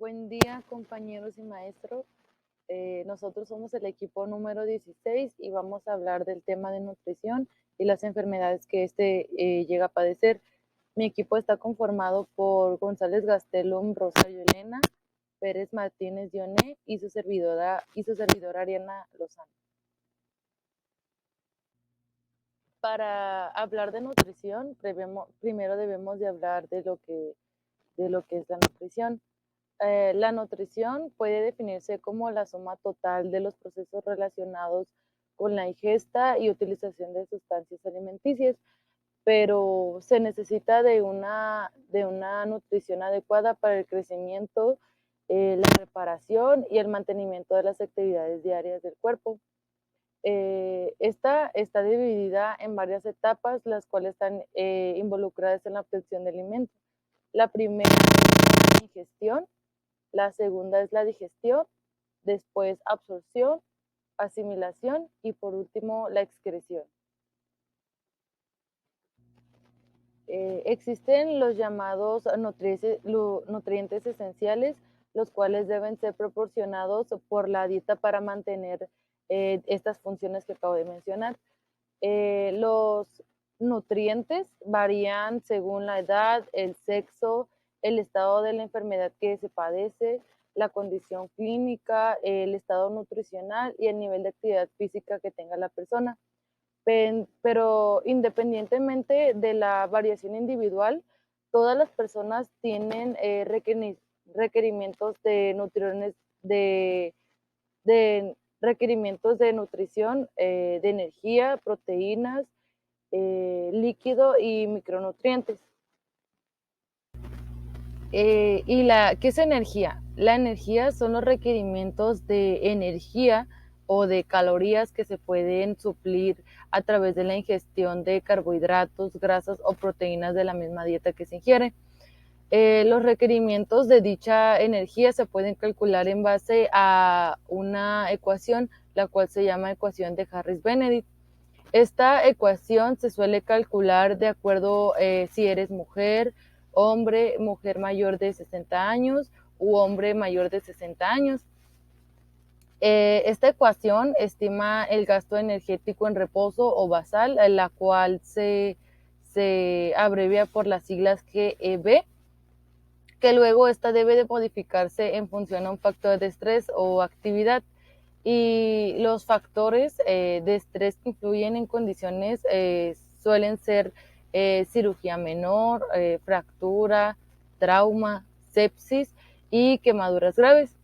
Buen día, compañeros y maestros. Nosotros somos el equipo número 16 y vamos a hablar del tema de nutrición y las enfermedades que llega a padecer. Mi equipo está conformado por González Gastelum, Rosario Elena, Pérez Martínez Dioné y su servidora Ariana Lozano. Para hablar de nutrición, primero debemos de hablar de lo que es la nutrición. La nutrición puede definirse como la suma total de los procesos relacionados con la ingesta y utilización de sustancias alimenticias, pero se necesita de una nutrición adecuada para el crecimiento, la reparación y el mantenimiento de las actividades diarias del cuerpo. Esta está dividida en varias etapas, las cuales están involucradas en la obtención de alimentos. La primera es la ingestión, la segunda es la digestión, después absorción, asimilación y por último la excreción. Existen los llamados nutrientes esenciales, los cuales deben ser proporcionados por la dieta para mantener estas funciones que acabo de mencionar. Los nutrientes varían según la edad, el sexo, el estado de la enfermedad que se padece, la condición clínica, el estado nutricional y el nivel de actividad física que tenga la persona. Pero independientemente de la variación individual, todas las personas tienen requerimientos de nutrientes, de requerimientos de nutrición, de energía, proteínas, líquido y micronutrientes. ¿Qué es energía? La energía son los requerimientos de energía o de calorías que se pueden suplir a través de la ingestión de carbohidratos, grasas o proteínas de la misma dieta que se ingiere. Los requerimientos de dicha energía se pueden calcular en base a una ecuación, la cual se llama ecuación de Harris-Benedict. Esta ecuación se suele calcular de acuerdo si eres mujer, hombre, mujer mayor de 60 años u hombre mayor de 60 años. Esta ecuación estima el gasto energético en reposo o basal, la cual se abrevia por las siglas GEB, que luego esta debe de modificarse en función a un factor de estrés o actividad. Y los factores de estrés que influyen en condiciones suelen ser cirugía menor, fractura, trauma, sepsis y quemaduras graves.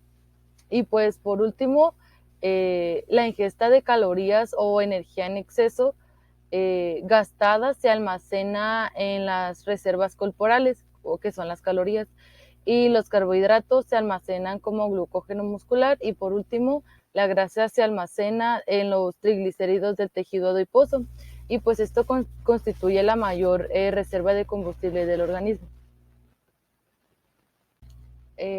Y pues por último, la ingesta de calorías o energía en exceso gastada se almacena en las reservas corporales, o que son las calorías, y los carbohidratos se almacenan como glucógeno muscular, y por último, la grasa se almacena en los triglicéridos del tejido adiposo, y pues esto constituye la mayor reserva de combustible del organismo.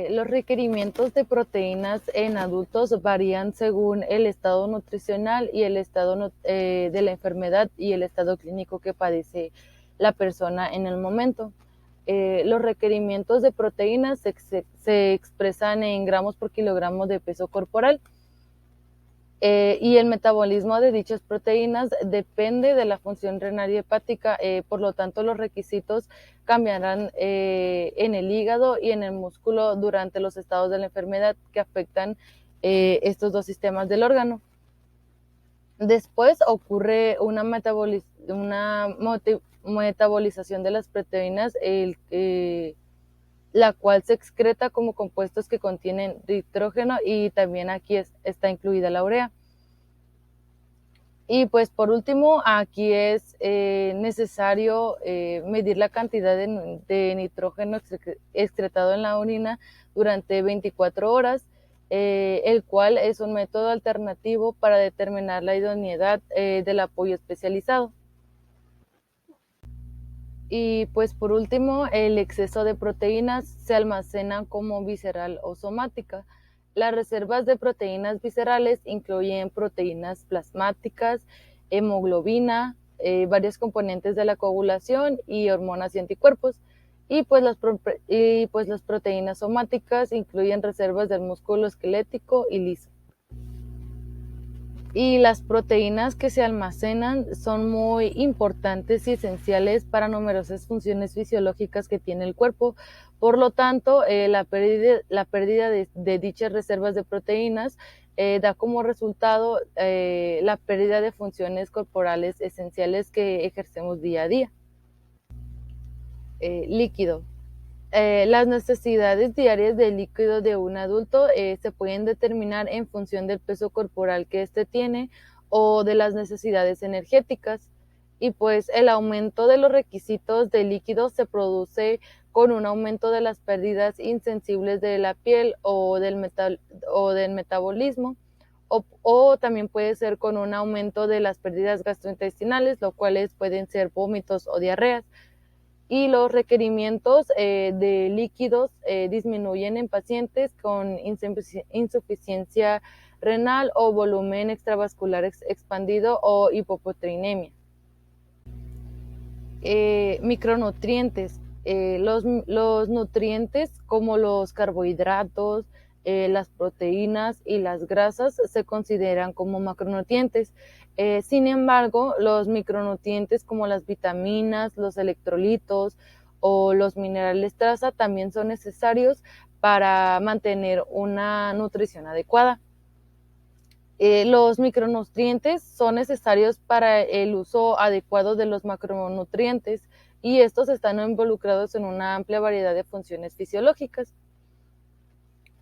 Los requerimientos de proteínas en adultos varían según el estado nutricional y el estado de la enfermedad y el estado clínico que padece la persona en el momento. Los requerimientos de proteínas se expresan en gramos por kilogramo de peso corporal. Y el metabolismo de dichas proteínas depende de la función renal y hepática, por lo tanto los requisitos cambiarán en el hígado y en el músculo durante los estados de la enfermedad que afectan estos dos sistemas del órgano. Después ocurre una metabolización de las proteínas, la cual se excreta como compuestos que contienen nitrógeno, y también aquí está incluida la urea. Y pues por último, aquí es necesario medir la cantidad de nitrógeno excretado en la orina durante 24 horas, el cual es un método alternativo para determinar la idoneidad del apoyo especializado. Y pues por último, el exceso de proteínas se almacena como visceral o somática. Las reservas de proteínas viscerales incluyen proteínas plasmáticas, hemoglobina, varios componentes de la coagulación y hormonas y anticuerpos. y pues las proteínas somáticas incluyen reservas del músculo esquelético y liso. Y las proteínas que se almacenan son muy importantes y esenciales para numerosas funciones fisiológicas que tiene el cuerpo. Por lo tanto, la pérdida de dichas reservas de proteínas da como resultado la pérdida de funciones corporales esenciales que ejercemos día a día. Líquido. Las necesidades diarias de líquido de un adulto se pueden determinar en función del peso corporal que éste tiene o de las necesidades energéticas. Y pues el aumento de los requisitos de líquido se produce con un aumento de las pérdidas insensibles de la piel o del metabolismo, o también puede ser con un aumento de las pérdidas gastrointestinales, lo cuales pueden ser vómitos o diarreas. Y los requerimientos de líquidos disminuyen en pacientes con insuficiencia renal o volumen extravascular expandido o hipoproteinemia. Micronutrientes. Los nutrientes como los carbohidratos, las proteínas y las grasas se consideran como macronutrientes. Sin embargo, los micronutrientes como las vitaminas, los electrolitos o los minerales traza también son necesarios para mantener una nutrición adecuada. Los micronutrientes son necesarios para el uso adecuado de los macronutrientes y estos están involucrados en una amplia variedad de funciones fisiológicas.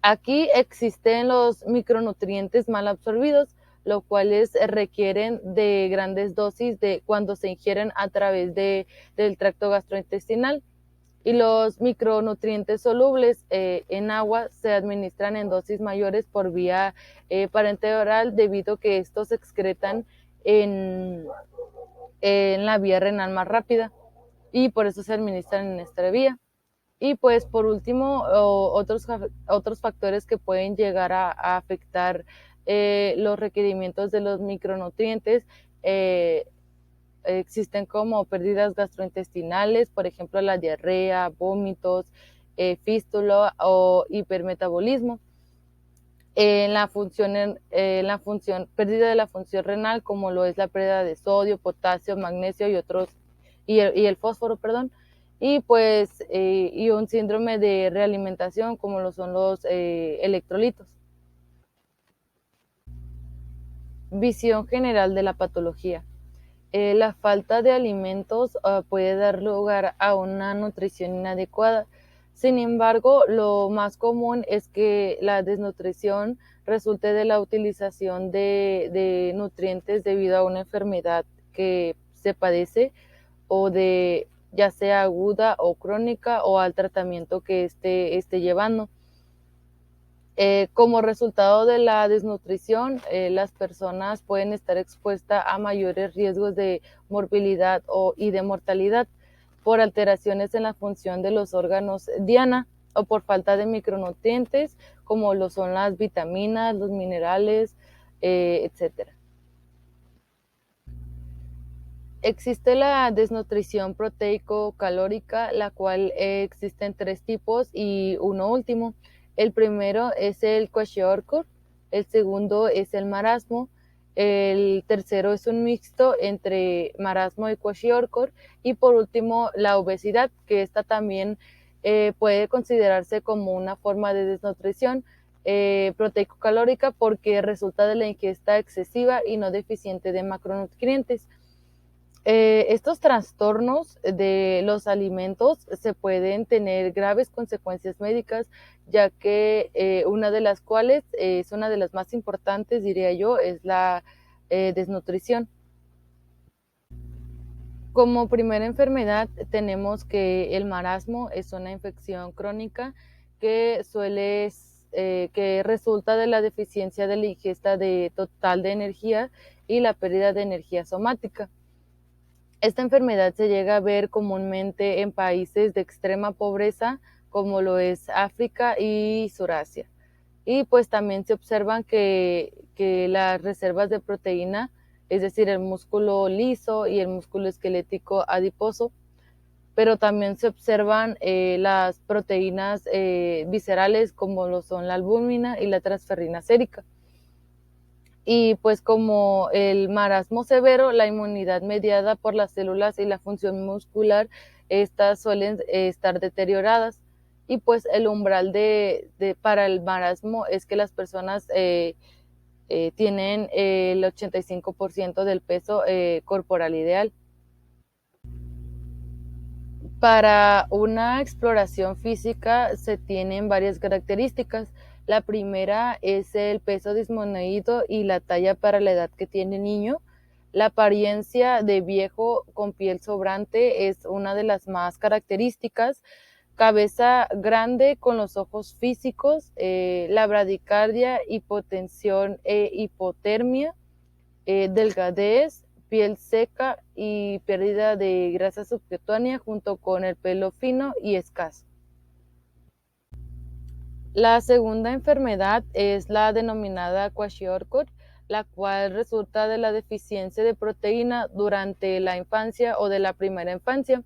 Aquí existen los micronutrientes mal absorbidos, los cuales requieren de grandes dosis cuando se ingieren a través del tracto gastrointestinal. Y los micronutrientes solubles en agua se administran en dosis mayores por vía parenteral debido a que estos se excretan en, en la vía renal más rápida y por eso se administran en esta vía. Y pues por último, otros factores que pueden llegar a afectar los requerimientos de los micronutrientes existen como pérdidas gastrointestinales, por ejemplo la diarrea, vómitos, fístula o hipermetabolismo. Pérdida de la función renal, como lo es la pérdida de sodio, potasio, magnesio y el fósforo, perdón, y pues y un síndrome de realimentación, como lo son los electrolitos. Visión general de la patología. La falta de alimentos puede dar lugar a una nutrición inadecuada. Sin embargo, lo más común es que la desnutrición resulte de la utilización de nutrientes debido a una enfermedad que se padece o de ya sea aguda o crónica o al tratamiento que esté llevando. Como resultado de la desnutrición, las personas pueden estar expuestas a mayores riesgos de morbilidad y de mortalidad por alteraciones en la función de los órganos diana o por falta de micronutrientes, como lo son las vitaminas, los minerales, etc. Existe la desnutrición proteico-calórica, la cual existe en 3 tipos y uno último. El primero es el kwashiorkor, el segundo es el marasmo, el tercero es un mixto entre marasmo y kwashiorkor y por último la obesidad, que esta también puede considerarse como una forma de desnutrición proteico-calórica porque resulta de la ingesta excesiva y no deficiente de macronutrientes. Estos trastornos de los alimentos se pueden tener graves consecuencias médicas, ya que una de las cuales es una de las más importantes, diría yo, es la desnutrición. Como primera enfermedad tenemos que el marasmo es una infección crónica que que resulta de la deficiencia de la ingesta total de energía y la pérdida de energía somática. Esta enfermedad se llega a ver comúnmente en países de extrema pobreza, como lo es África y Surasia. Y pues también se observan que las reservas de proteína, es decir, el músculo liso y el músculo esquelético adiposo, pero también se observan las proteínas viscerales como lo son la albúmina y la transferrina sérica. Y pues como el marasmo severo, la inmunidad mediada por las células y la función muscular, estas suelen estar deterioradas. Y pues el umbral para el marasmo es que las personas tienen el 85% del peso corporal ideal. Para una exploración física se tienen varias características. La primera es el peso disminuido y la talla para la edad que tiene el niño. La apariencia de viejo con piel sobrante es una de las más características. Cabeza grande con los ojos físicos, la bradicardia, hipotensión e hipotermia, delgadez, piel seca y pérdida de grasa subcutánea junto con el pelo fino y escaso. La segunda enfermedad es la denominada kwashiorkor, la cual resulta de la deficiencia de proteína durante la infancia o de la primera infancia.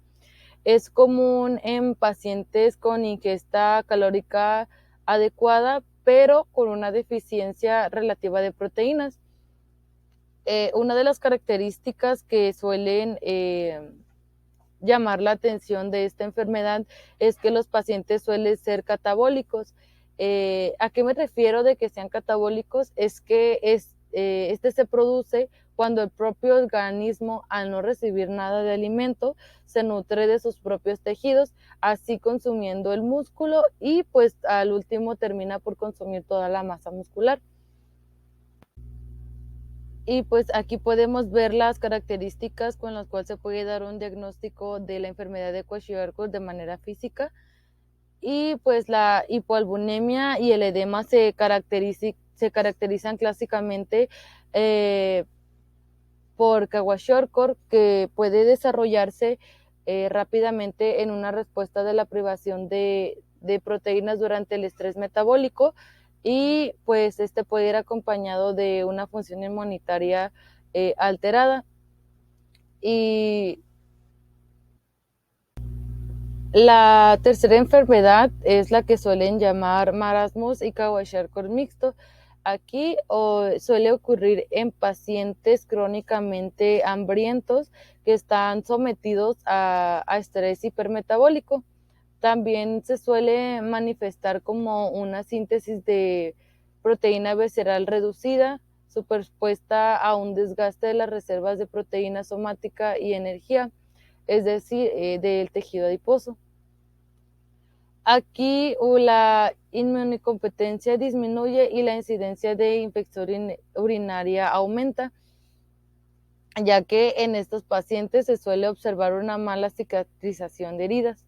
Es común en pacientes con ingesta calórica adecuada, pero con una deficiencia relativa de proteínas. Una de las características que suelen llamar la atención de esta enfermedad es que los pacientes suelen ser catabólicos. ¿A qué me refiero de que sean catabólicos? Es que este se produce cuando el propio organismo, al no recibir nada de alimento, se nutre de sus propios tejidos, así consumiendo el músculo y pues al último termina por consumir toda la masa muscular. Y pues aquí podemos ver las características con las cuales se puede dar un diagnóstico de la enfermedad de Kwashiorkor de manera física. Y pues la hipoalbuminemia y el edema se caracterizan clásicamente por Kwashiorkor, que puede desarrollarse rápidamente en una respuesta de la privación de proteínas durante el estrés metabólico, y pues este puede ir acompañado de una función inmunitaria alterada. Y la tercera enfermedad es la que suelen llamar marasmus y Kwashiorkor mixto. Aquí suele ocurrir en pacientes crónicamente hambrientos que están sometidos a estrés hipermetabólico. También se suele manifestar como una síntesis de proteína visceral reducida, superpuesta a un desgaste de las reservas de proteína somática y energía, es decir, del tejido adiposo. Aquí la inmunocompetencia disminuye y la incidencia de infección urinaria aumenta, ya que en estos pacientes se suele observar una mala cicatrización de heridas.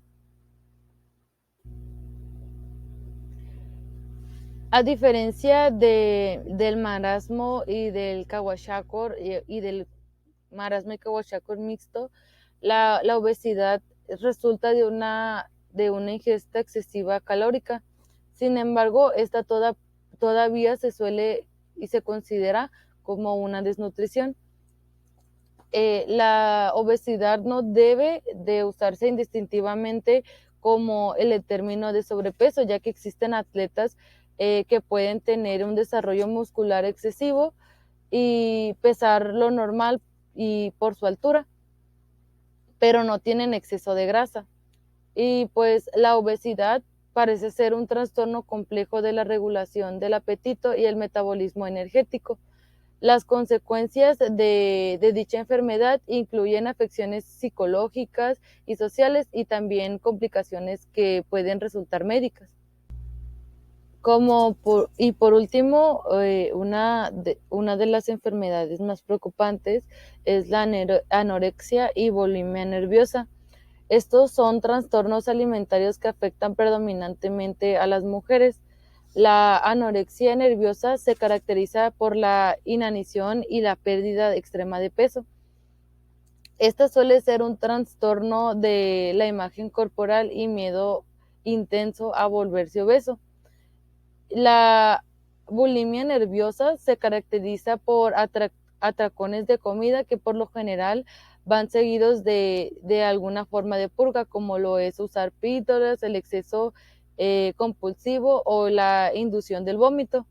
A diferencia del marasmo y del Kwashiorkor y del marasmo y Kwashiorkor mixto, la obesidad resulta de una ingesta excesiva calórica. Sin embargo, esta todavía se suele y se considera como una desnutrición. La obesidad no debe de usarse indistintivamente como el término de sobrepeso, ya que existen atletas que pueden tener un desarrollo muscular excesivo y pesar lo normal y por su altura, pero no tienen exceso de grasa. Y pues la obesidad parece ser un trastorno complejo de la regulación del apetito y el metabolismo energético. Las consecuencias de dicha enfermedad incluyen afecciones psicológicas y sociales y también complicaciones que pueden resultar médicas. Y por último, una de las enfermedades más preocupantes es la anorexia y bulimia nerviosa. Estos son trastornos alimentarios que afectan predominantemente a las mujeres. La anorexia nerviosa se caracteriza por la inanición y la pérdida extrema de peso. Esta suele ser un trastorno de la imagen corporal y miedo intenso a volverse obeso. La bulimia nerviosa se caracteriza por atracones de comida que por lo general van seguidos de alguna forma de purga, como lo es usar píldoras, el exceso compulsivo o la inducción del vómito.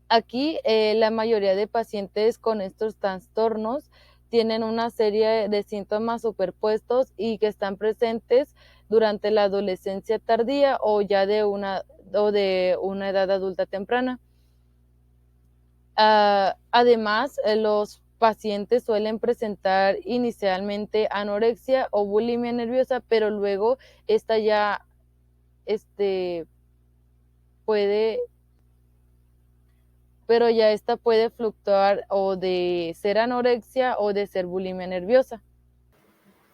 Aquí la mayoría de pacientes con estos trastornos tienen una serie de síntomas superpuestos y que están presentes durante la adolescencia tardía o de una edad adulta temprana. Además, los pacientes suelen presentar inicialmente anorexia o bulimia nerviosa, pero luego esta ya este, puede esta puede fluctuar o de ser anorexia o de ser bulimia nerviosa.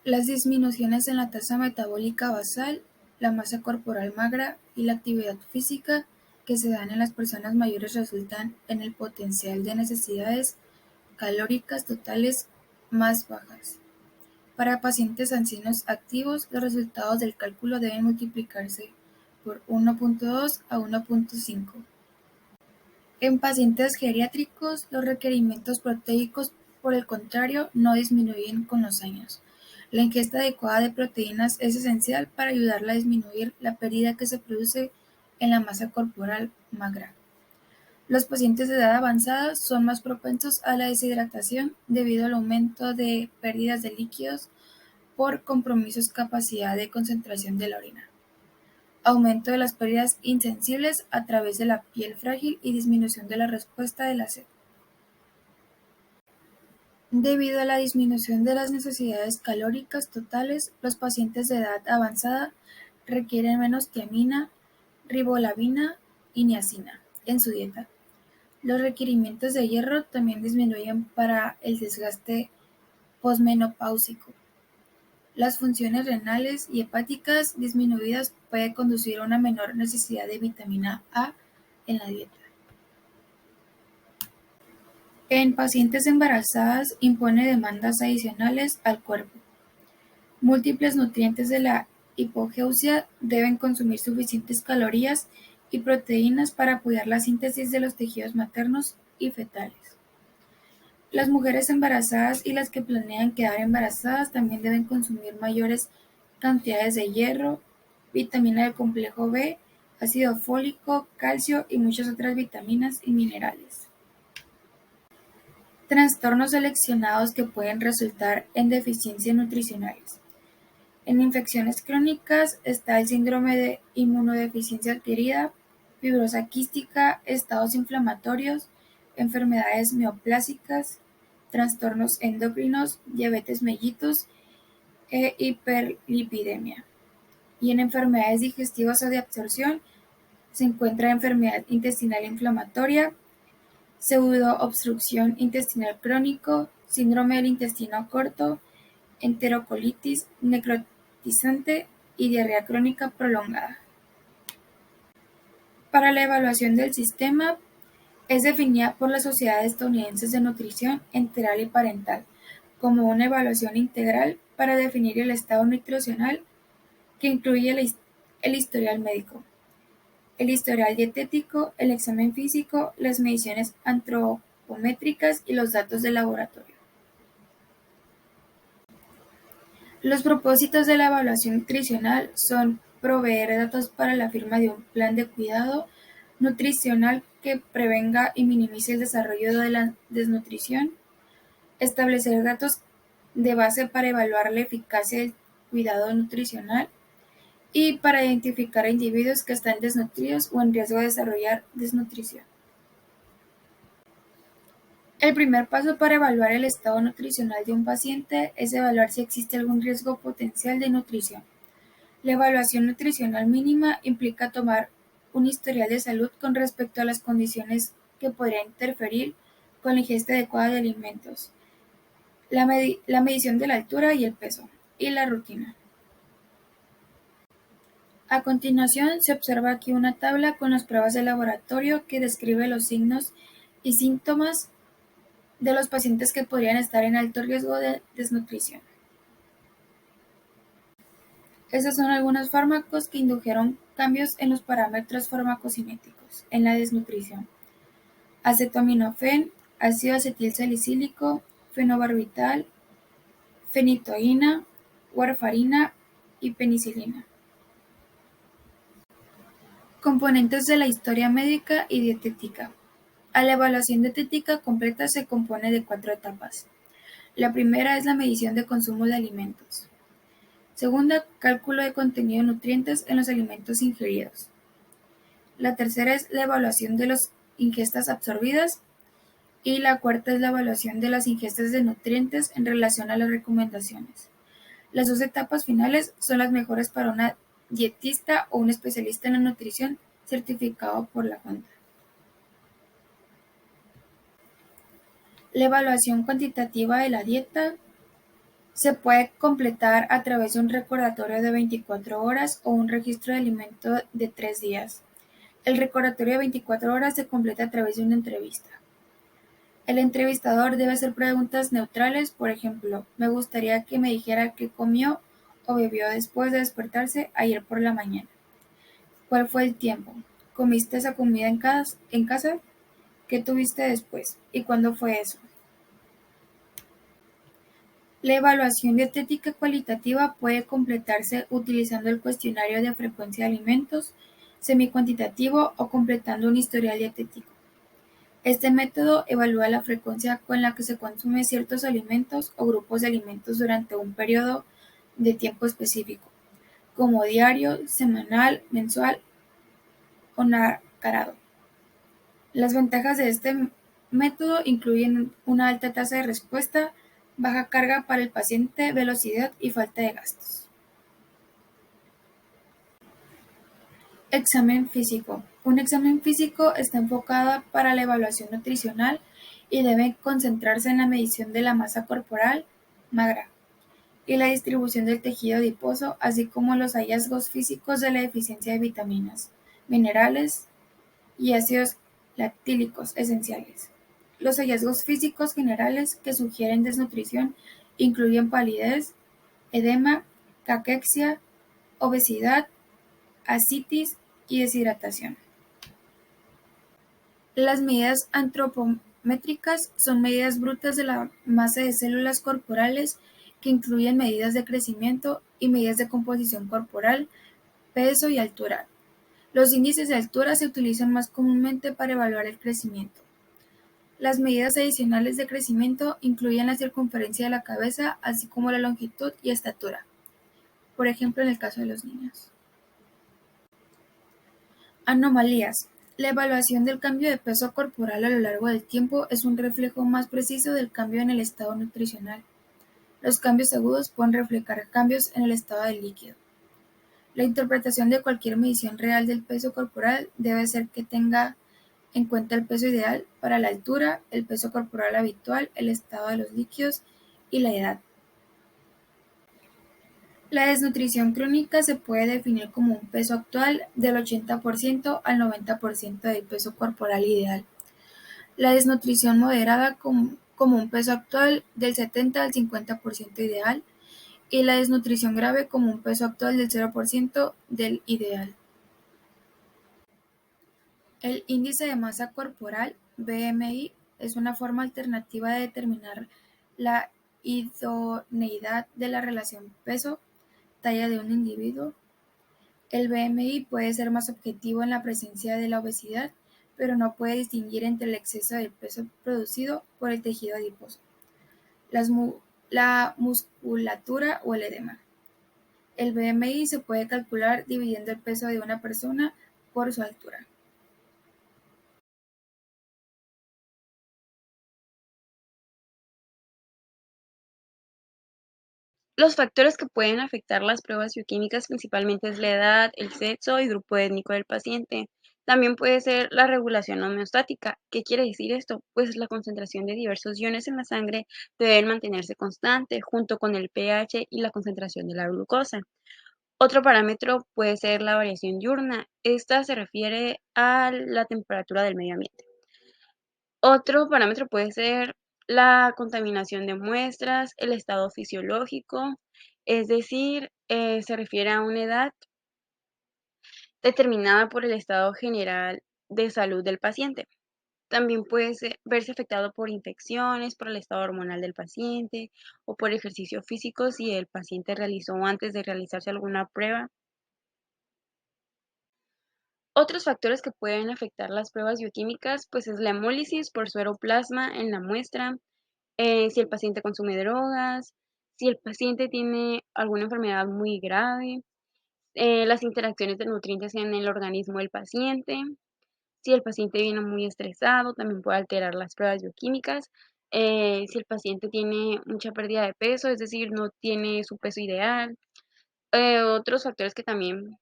Las disminuciones en la tasa metabólica basal, la masa corporal magra y la actividad física que se dan en las personas mayores resultan en el potencial de necesidades calóricas totales más bajas. Para pacientes ancianos activos, los resultados del cálculo deben multiplicarse por 1.2 a 1.5. En pacientes geriátricos, los requerimientos proteicos, por el contrario, no disminuyen con los años. La ingesta adecuada de proteínas es esencial para ayudarla a disminuir la pérdida que se produce en la masa corporal magra. Los pacientes de edad avanzada son más propensos a la deshidratación debido al aumento de pérdidas de líquidos por compromisos capacidad de concentración de la orina, aumento de las pérdidas insensibles a través de la piel frágil y disminución de la respuesta de la sed. Debido a la disminución de las necesidades calóricas totales, los pacientes de edad avanzada requieren menos tiamina, ribolabina y niacina en su dieta. Los requerimientos de hierro también disminuyen para el desgaste posmenopáusico. Las funciones renales y hepáticas disminuidas puede conducir a una menor necesidad de vitamina A en la dieta. En pacientes embarazadas impone demandas adicionales al cuerpo. Múltiples nutrientes de la hipogeusia deben consumir suficientes calorías y proteínas para apoyar la síntesis de los tejidos maternos y fetales. Las mujeres embarazadas y las que planean quedar embarazadas también deben consumir mayores cantidades de hierro, vitamina del complejo B, ácido fólico, calcio y muchas otras vitaminas y minerales. Trastornos seleccionados que pueden resultar en deficiencias nutricionales. En infecciones crónicas está el síndrome de inmunodeficiencia adquirida, fibrosis quística, estados inflamatorios, enfermedades neoplásicas, trastornos endocrinos, diabetes mellitus e hiperlipidemia. Y en enfermedades digestivas o de absorción se encuentra enfermedad intestinal inflamatoria, pseudoobstrucción intestinal crónico, síndrome del intestino corto, enterocolitis necrotizante y diarrea crónica prolongada. Para la evaluación del sistema, es definida por la Sociedad Estadounidense de Nutrición Enteral y Parental como una evaluación integral para definir el estado nutricional que incluye el historial médico, el historial dietético, el examen físico, las mediciones antropométricas y los datos de laboratorio. Los propósitos de la evaluación nutricional son proveer datos para la firma de un plan de cuidado nutricional que prevenga y minimice el desarrollo de la desnutrición, establecer datos de base para evaluar la eficacia del cuidado nutricional y para identificar a individuos que están desnutridos o en riesgo de desarrollar desnutrición. El primer paso para evaluar el estado nutricional de un paciente es evaluar si existe algún riesgo potencial de nutrición. La evaluación nutricional mínima implica tomar un historial de salud con respecto a las condiciones que podrían interferir con la ingesta adecuada de alimentos, la medición de la altura y el peso, y la rutina. A continuación, se observa aquí una tabla con las pruebas de laboratorio que describe los signos y síntomas de los pacientes que podrían estar en alto riesgo de desnutrición. Estos son algunos fármacos que indujeron cambios en los parámetros farmacocinéticos en la desnutrición: acetaminofén, ácido acetilsalicílico, fenobarbital, fenitoína, warfarina y penicilina. Componentes de la historia médica y dietética. La evaluación dietética completa se compone de 4 etapas. La primera es la medición de consumo de alimentos. Segunda, cálculo de contenido de nutrientes en los alimentos ingeridos. La tercera es la evaluación de las ingestas absorbidas. Y la cuarta es la evaluación de las ingestas de nutrientes en relación a las recomendaciones. Las 2 etapas finales son las mejores para una dietista o un especialista en la nutrición certificado por la Junta. La evaluación cuantitativa de la dieta se puede completar a través de un recordatorio de 24 horas o un registro de alimento de 3 días. El recordatorio de 24 horas se completa a través de una entrevista. El entrevistador debe hacer preguntas neutrales, por ejemplo, me gustaría que me dijera qué comió o bebió después de despertarse ayer por la mañana. ¿Cuál fue el tiempo? ¿Comiste esa comida en casa? ¿Qué tuviste después? ¿Y cuándo fue eso? La evaluación dietética cualitativa puede completarse utilizando el cuestionario de frecuencia de alimentos, semi-cuantitativo o completando un historial dietético. Este método evalúa la frecuencia con la que se consumen ciertos alimentos o grupos de alimentos durante un periodo de tiempo específico, como diario, semanal, mensual o nacarado. Las ventajas de este método incluyen una alta tasa de respuesta, baja carga para el paciente, velocidad y falta de gastos. Examen físico. Un examen físico está enfocado para la evaluación nutricional y debe concentrarse en la medición de la masa corporal magra y la distribución del tejido adiposo, así como los hallazgos físicos de la deficiencia de vitaminas, minerales y ácidos lactílicos esenciales. Los hallazgos físicos generales que sugieren desnutrición incluyen palidez, edema, caquexia, obesidad, ascitis y deshidratación. Las medidas antropométricas son medidas brutas de la masa de células corporales que incluyen medidas de crecimiento y medidas de composición corporal, peso y altura. Los índices de altura se utilizan más comúnmente para evaluar el crecimiento. Las medidas adicionales de crecimiento incluyen la circunferencia de la cabeza, así como la longitud y estatura, por ejemplo en el caso de los niños. Anomalías. La evaluación del cambio de peso corporal a lo largo del tiempo es un reflejo más preciso del cambio en el estado nutricional. Los cambios agudos pueden reflejar cambios en el estado del líquido. La interpretación de cualquier medición real del peso corporal debe ser que tenga en cuenta el peso ideal para la altura, el peso corporal habitual, el estado de los líquidos y la edad. La desnutrición crónica se puede definir como un peso actual del 80% al 90% del peso corporal ideal. La desnutrición moderada como un peso actual del 70 al 50% ideal y la desnutrición grave como un peso actual del 0% del ideal. El índice de masa corporal, BMI, es una forma alternativa de determinar la idoneidad de la relación peso-talla de un individuo. El BMI puede ser más objetivo en la presencia de la obesidad, pero no puede distinguir entre el exceso de peso producido por el tejido adiposo, la musculatura o el edema. El BMI se puede calcular dividiendo el peso de una persona por su altura. Los factores que pueden afectar las pruebas bioquímicas principalmente es la edad, el sexo y grupo étnico del paciente. También puede ser la regulación homeostática. ¿Qué quiere decir esto? Pues la concentración de diversos iones en la sangre deben mantenerse constante junto con el pH y la concentración de la glucosa. Otro parámetro puede ser la variación diurna. Esta se refiere a la temperatura del medio ambiente. Otro parámetro puede ser la contaminación de muestras, el estado fisiológico, es decir, se refiere a una edad determinada por el estado general de salud del paciente. También puede verse afectado por infecciones, por el estado hormonal del paciente o por ejercicio físico si el paciente realizó antes de realizarse alguna prueba. Otros factores que pueden afectar las pruebas bioquímicas, pues es la hemólisis por sueroplasma en la muestra, si el paciente consume drogas, si el paciente tiene alguna enfermedad muy grave, las interacciones de nutrientes en el organismo del paciente, si el paciente viene muy estresado, también puede alterar las pruebas bioquímicas, si el paciente tiene mucha pérdida de peso, es decir, no tiene su peso ideal. Otros factores que también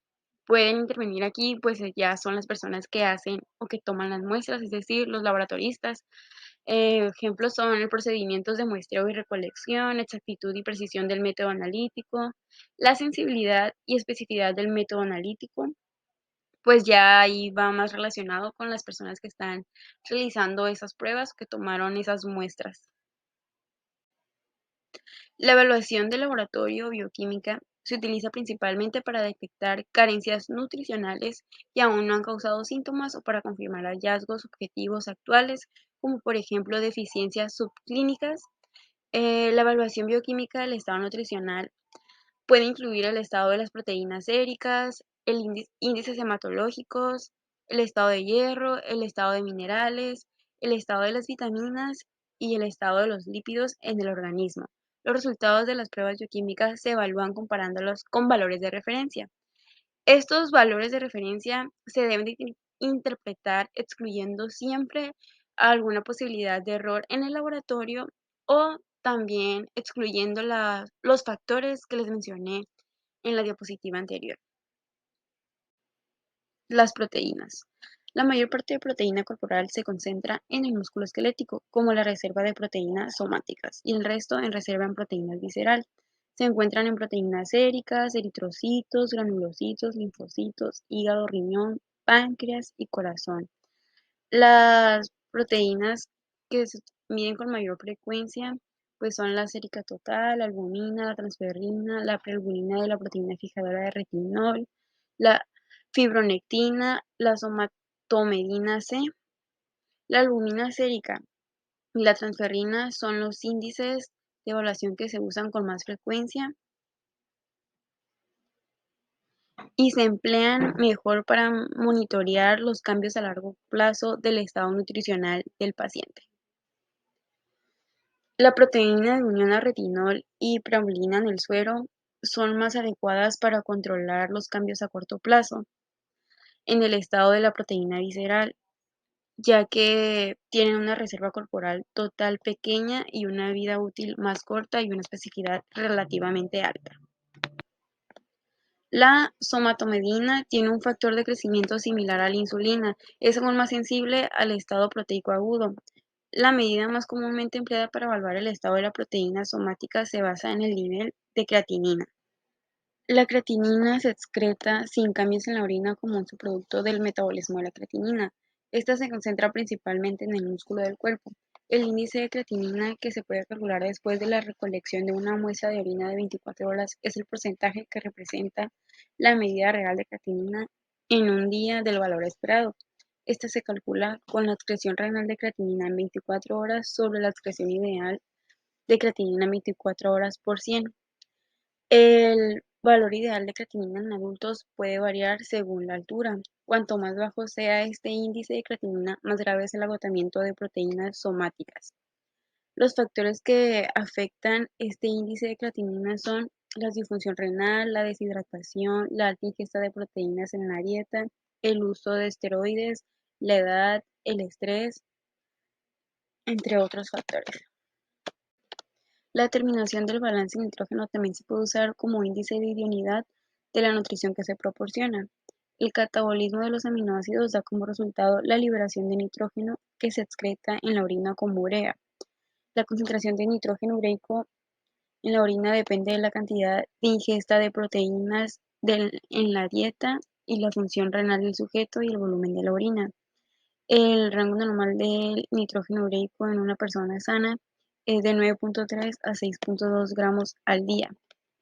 pueden intervenir aquí, pues ya son las personas que hacen o que toman las muestras, es decir, los laboratoristas. Ejemplos son el procedimientos de muestreo y recolección, exactitud y precisión del método analítico, la sensibilidad y especificidad del método analítico, pues ya ahí va más relacionado con las personas que están realizando esas pruebas, que tomaron esas muestras. La evaluación de laboratorio bioquímica se utiliza principalmente para detectar carencias nutricionales que aún no han causado síntomas o para confirmar hallazgos objetivos actuales, como por ejemplo deficiencias subclínicas. La evaluación bioquímica del estado nutricional puede incluir el estado de las proteínas séricas, el índices hematológicos, el estado de hierro, el estado de minerales, el estado de las vitaminas y el estado de los lípidos en el organismo. Los resultados de las pruebas bioquímicas se evalúan comparándolos con valores de referencia. Estos valores de referencia se deben de interpretar excluyendo siempre alguna posibilidad de error en el laboratorio o también excluyendo los factores que les mencioné en la diapositiva anterior. Las proteínas. La mayor parte de proteína corporal se concentra en el músculo esquelético, como la reserva de proteínas somáticas, y el resto en reserva en proteínas visceral. Se encuentran en proteínas séricas, eritrocitos, granulocitos, linfocitos, hígado, riñón, páncreas y corazón. Las proteínas que se miden con mayor frecuencia pues son la sérica total, la albumina, la transferrina, la prealbumina de la proteína fijadora de retinol, la fibronectina, la somatomedina C. La albumina sérica y la transferrina son los índices de evaluación que se usan con más frecuencia y se emplean mejor para monitorear los cambios a largo plazo del estado nutricional del paciente. La proteína de unión a retinol y prealbumina en el suero son más adecuadas para controlar los cambios a corto plazo en el estado de la proteína visceral, ya que tienen una reserva corporal total pequeña y una vida útil más corta y una especificidad relativamente alta. La somatomedina tiene un factor de crecimiento similar a la insulina, es aún más sensible al estado proteico agudo. La medida más comúnmente empleada para evaluar el estado de la proteína somática se basa en el nivel de creatinina. La creatinina se excreta sin cambios en la orina como un subproducto del metabolismo de la creatinina. Esta se concentra principalmente en el músculo del cuerpo. El índice de creatinina que se puede calcular después de la recolección de una muestra de orina de 24 horas es el porcentaje que representa la medida real de creatinina en un día del valor esperado. Esta se calcula con la excreción renal de creatinina en 24 horas sobre la excreción ideal de creatinina en 24 horas por 100. El valor ideal de creatinina en adultos puede variar según la altura. Cuanto más bajo sea este índice de creatinina, más grave es el agotamiento de proteínas somáticas. Los factores que afectan este índice de creatinina son la disfunción renal, la deshidratación, la alta ingesta de proteínas en la dieta, el uso de esteroides, la edad, el estrés, entre otros factores. La determinación del balance de nitrógeno también se puede usar como índice de idoneidad de la nutrición que se proporciona. El catabolismo de los aminoácidos da como resultado la liberación de nitrógeno que se excreta en la orina como urea. La concentración de nitrógeno ureico en la orina depende de la cantidad de ingesta de proteínas en la dieta y la función renal del sujeto y el volumen de la orina. El rango normal del nitrógeno ureico en una persona sana es de 9.3 a 6.2 gramos al día.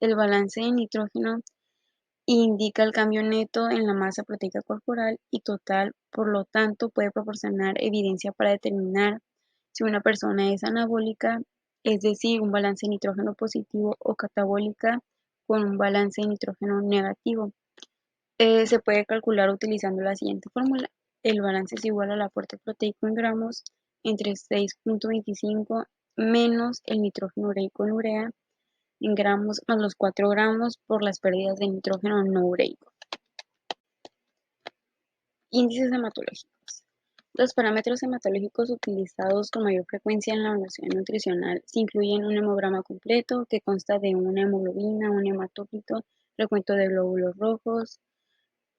El balance de nitrógeno indica el cambio neto en la masa proteica corporal y total, por lo tanto puede proporcionar evidencia para determinar si una persona es anabólica, es decir, un balance de nitrógeno positivo, o catabólica, con un balance de nitrógeno negativo. Se puede calcular utilizando la siguiente fórmula. El balance es igual al aporte proteico en gramos entre 6.25 menos el nitrógeno ureico en urea en gramos más los 4 gramos por las pérdidas de nitrógeno no ureico. Índices hematológicos. Los parámetros hematológicos utilizados con mayor frecuencia en la evaluación nutricional se incluyen un hemograma completo que consta de una hemoglobina, un hematócrito, recuento de glóbulos rojos,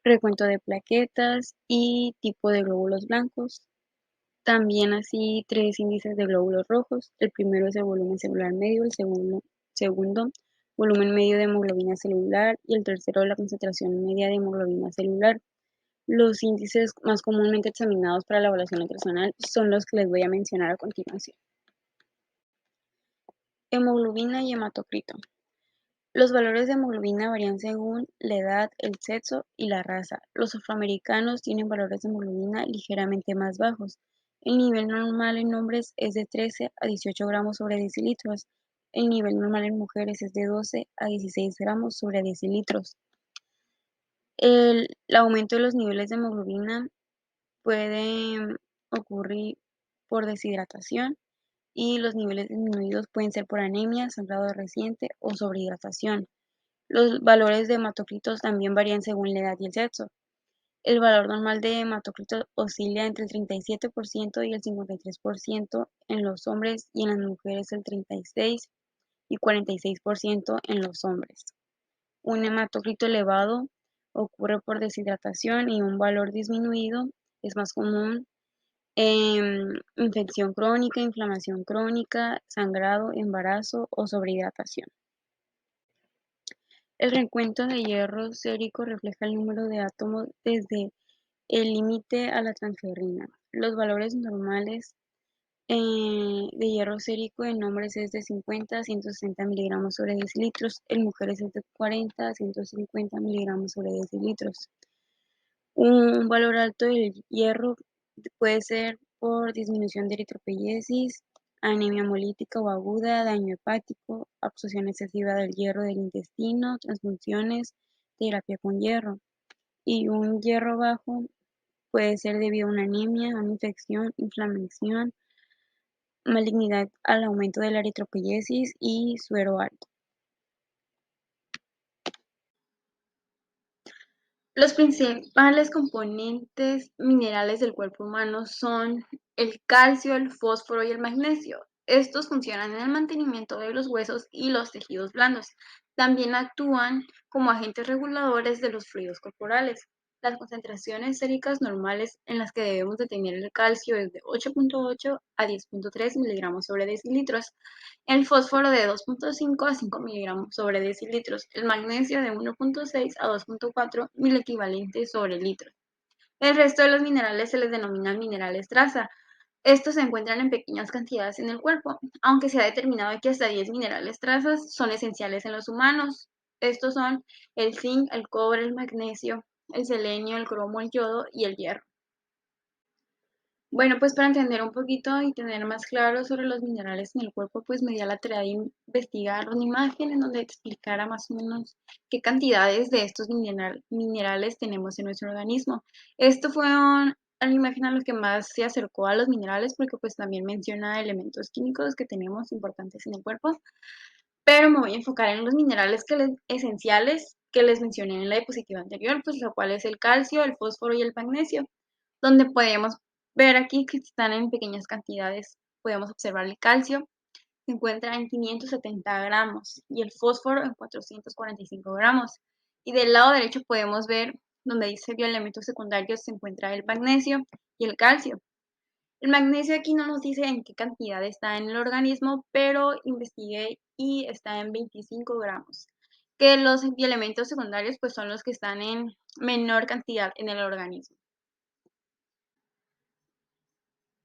recuento de plaquetas y tipo de glóbulos blancos. También así 3 índices de glóbulos rojos. El primero es el volumen celular medio, el segundo volumen medio de hemoglobina celular y el tercero la concentración media de hemoglobina celular. Los índices más comúnmente examinados para la evaluación nutricional son los que les voy a mencionar a continuación. Hemoglobina y hematocrito. Los valores de hemoglobina varían según la edad, el sexo y la raza. Los afroamericanos tienen valores de hemoglobina ligeramente más bajos. El nivel normal en hombres es de 13 a 18 gramos sobre decilitros. El nivel normal en mujeres es de 12 a 16 gramos sobre decilitros. El aumento de los niveles de hemoglobina puede ocurrir por deshidratación y los niveles disminuidos pueden ser por anemia, sangrado reciente o sobrehidratación. Los valores de hematocritos también varían según la edad y el sexo. El valor normal de hematocritos oscila entre el 37% y el 53% en los hombres y en las mujeres el 36 y 46% en los hombres. Un hematocrito elevado ocurre por deshidratación y un valor disminuido es más común en infección crónica, inflamación crónica, sangrado, embarazo o sobrehidratación. El recuento de hierro sérico refleja el número de átomos desde el límite a la transferrina. Los valores normales de hierro sérico en hombres es de 50 a 160 miligramos sobre decilitros, en mujeres es de 40 a 150 miligramos sobre decilitros. Un valor alto del hierro puede ser por disminución de eritropoyesis, anemia hemolítica o aguda, daño hepático, absorción excesiva del hierro del intestino, transfusiones, terapia con hierro. Y un hierro bajo puede ser debido a una anemia, una infección, inflamación, malignidad al aumento de la eritropoyesis y suero alto. Los principales componentes minerales del cuerpo humano son el calcio, el fósforo y el magnesio. Estos funcionan en el mantenimiento de los huesos y los tejidos blandos. También actúan como agentes reguladores de los fluidos corporales. Las concentraciones séricas normales en las que debemos de tener el calcio es de 8.8 a 10.3 miligramos sobre decilitros, el fósforo de 2.5 a 5 miligramos sobre decilitros, el magnesio de 1.6 a 2.4 mil equivalentes sobre litro. El resto de los minerales se les denominan minerales traza. Estos se encuentran en pequeñas cantidades en el cuerpo, aunque se ha determinado que hasta 10 minerales trazas son esenciales en los humanos. Estos son el zinc, el cobre, el magnesio, el selenio, el cromo, el yodo y el hierro. Bueno, pues para entender un poquito y tener más claro sobre los minerales en el cuerpo, pues me di a la tarea de investigar una imagen en donde explicara más o menos qué cantidades de estos minerales tenemos en nuestro organismo. Esto fue una imagen a lo que más se acercó a los minerales porque pues también menciona elementos químicos que tenemos importantes en el cuerpo, pero me voy a enfocar en los minerales esenciales que les mencioné en la diapositiva anterior, pues lo cual es el calcio, el fósforo y el magnesio, donde podemos ver aquí que están en pequeñas cantidades. Podemos observar el calcio, se encuentra en 570 gramos y el fósforo en 445 gramos. Y del lado derecho podemos ver donde dice bioelementos secundarios se encuentra el magnesio y el calcio. El magnesio aquí no nos dice en qué cantidad está en el organismo, pero investigué y está en 25 gramos. Que los bioelementos secundarios pues son los que están en menor cantidad en el organismo.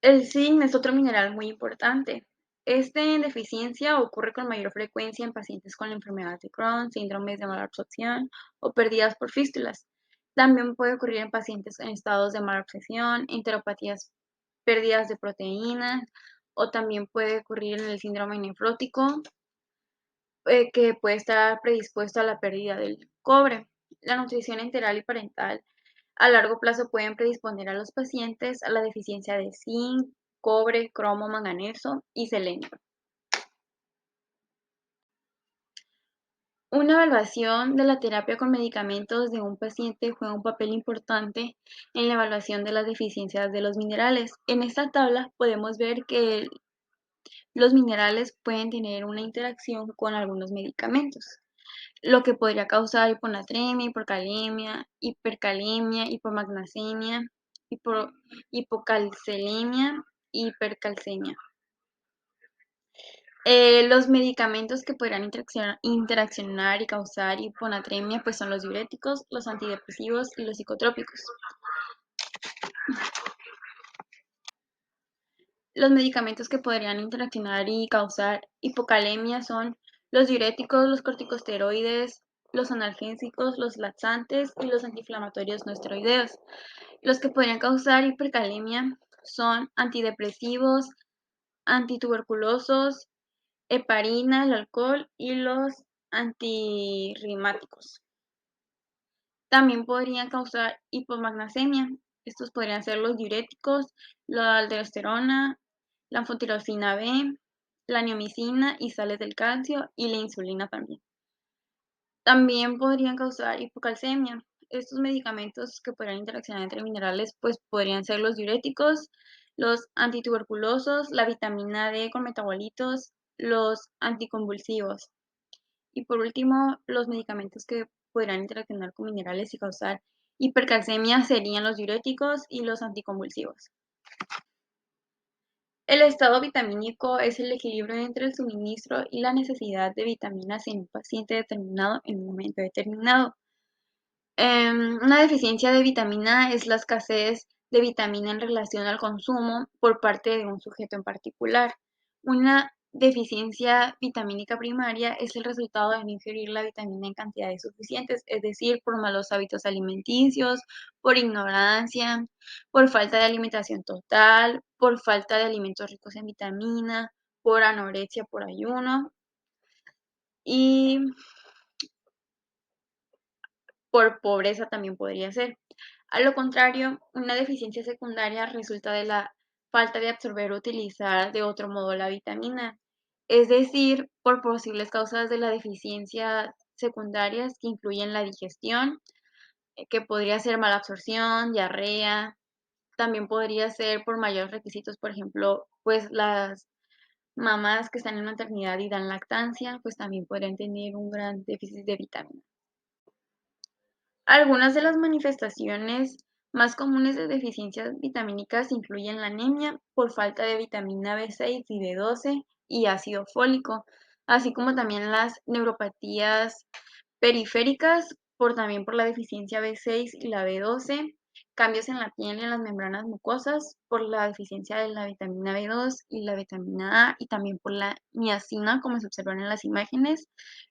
El zinc es otro mineral muy importante. Esta deficiencia ocurre con mayor frecuencia en pacientes con la enfermedad de Crohn, síndromes de malabsorción o pérdidas por fístulas. También puede ocurrir en pacientes en estados de malabsorción, enteropatías, pérdidas de proteínas, o también puede ocurrir en el síndrome nefrótico, que puede estar predispuesto a la pérdida del cobre. La nutrición enteral y parental a largo plazo pueden predisponer a los pacientes a la deficiencia de zinc, cobre, cromo, manganeso y selenio. Una evaluación de la terapia con medicamentos de un paciente juega un papel importante en la evaluación de las deficiencias de los minerales. En esta tabla podemos ver que los minerales pueden tener una interacción con algunos medicamentos, lo que podría causar hiponatremia, hipercalemia, hipomagnesemia, hipocalcemia, hipercalcemia. Los medicamentos que podrán interaccionar y causar hiponatremia pues son los diuréticos, los antidepresivos y los psicotrópicos. Los medicamentos que podrían interaccionar y causar hipocalemia son los diuréticos, los corticosteroides, los analgésicos, los laxantes y los antiinflamatorios no esteroideos. Los que podrían causar hipercalemia son antidepresivos, antituberculosos, heparina, el alcohol y los antirrimáticos. También podrían causar hipomagnesemia. Estos podrían ser los diuréticos, la aldosterona, la anfotericina B, la neomicina y sales del calcio y la insulina también. También podrían causar hipocalcemia. Estos medicamentos que podrían interaccionar entre minerales pues podrían ser los diuréticos, los antituberculosos, la vitamina D con metabolitos, los anticonvulsivos. Y por último, los medicamentos que podrán interaccionar con minerales y causar hipercalcemia serían los diuréticos y los anticonvulsivos. El estado vitamínico es el equilibrio entre el suministro y la necesidad de vitaminas en un paciente determinado en un momento determinado. Una deficiencia de vitamina es la escasez de vitamina en relación al consumo por parte de un sujeto en particular. Una deficiencia vitamínica primaria es el resultado de no ingerir la vitamina en cantidades suficientes, es decir, por malos hábitos alimenticios, por ignorancia, por falta de alimentación total, por falta de alimentos ricos en vitamina, por anorexia, por ayuno y por pobreza también podría ser. A lo contrario, una deficiencia secundaria resulta de la falta de absorber o utilizar de otro modo la vitamina, es decir, por posibles causas de la deficiencia secundarias que incluyen la digestión, que podría ser mala absorción, diarrea, también podría ser por mayores requisitos, por ejemplo, pues las mamás que están en maternidad y dan lactancia, pues también podrían tener un gran déficit de vitamina. Algunas de las manifestaciones más comunes de deficiencias vitamínicas incluyen la anemia por falta de vitamina B6 y B12 y ácido fólico, así como también las neuropatías periféricas también por la deficiencia B6 y la B12, cambios en la piel y en las membranas mucosas por la deficiencia de la vitamina B2 y la vitamina A y también por la niacina, como se observan en las imágenes,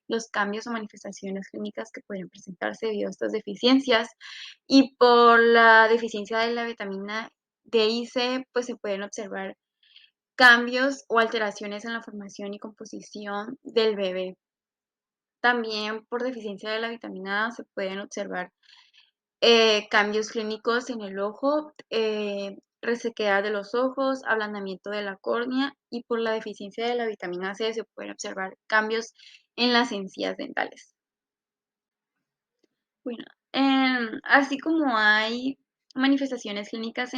los cambios o manifestaciones clínicas que pueden presentarse debido a estas deficiencias y por la deficiencia de la vitamina D y C, pues se pueden observar cambios o alteraciones en la formación y composición del bebé. También por deficiencia de la vitamina A se pueden observar cambios clínicos en el ojo, resequedad de los ojos, ablandamiento de la córnea y por la deficiencia de la vitamina C se pueden observar cambios en las encías dentales. Bueno, así como hay manifestaciones clínicas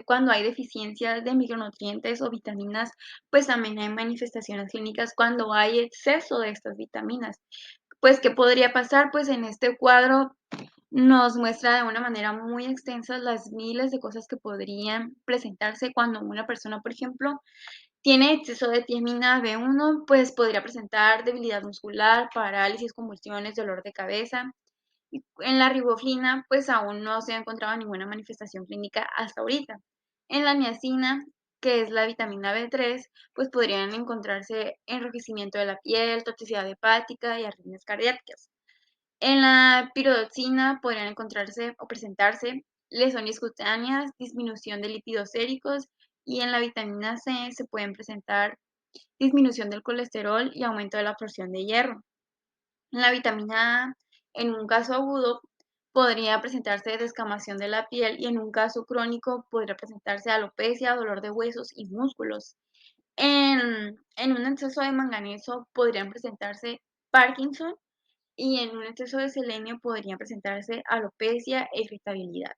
cuando hay deficiencias de micronutrientes o vitaminas, pues también hay manifestaciones clínicas cuando hay exceso de estas vitaminas. Pues, ¿qué podría pasar? Pues en este cuadro nos muestra de una manera muy extensa las miles de cosas que podrían presentarse cuando una persona, por ejemplo, tiene exceso de tiamina B1, pues podría presentar debilidad muscular, parálisis, convulsiones, dolor de cabeza. Y en la riboflavina, pues aún no se ha encontrado ninguna manifestación clínica hasta ahorita. En la niacina que es la vitamina B3, pues podrían encontrarse enrojecimiento de la piel, toxicidad hepática y arritmias cardíacas. En la piridoxina podrían encontrarse o presentarse lesiones cutáneas, disminución de lípidos séricos, y en la vitamina C se pueden presentar disminución del colesterol y aumento de la absorción de hierro. En la vitamina A, en un caso agudo, podría presentarse descamación de la piel, y en un caso crónico podría presentarse alopecia, dolor de huesos y músculos. En un exceso de manganeso podrían presentarse Parkinson, y en un exceso de selenio podría presentarse alopecia e irritabilidad.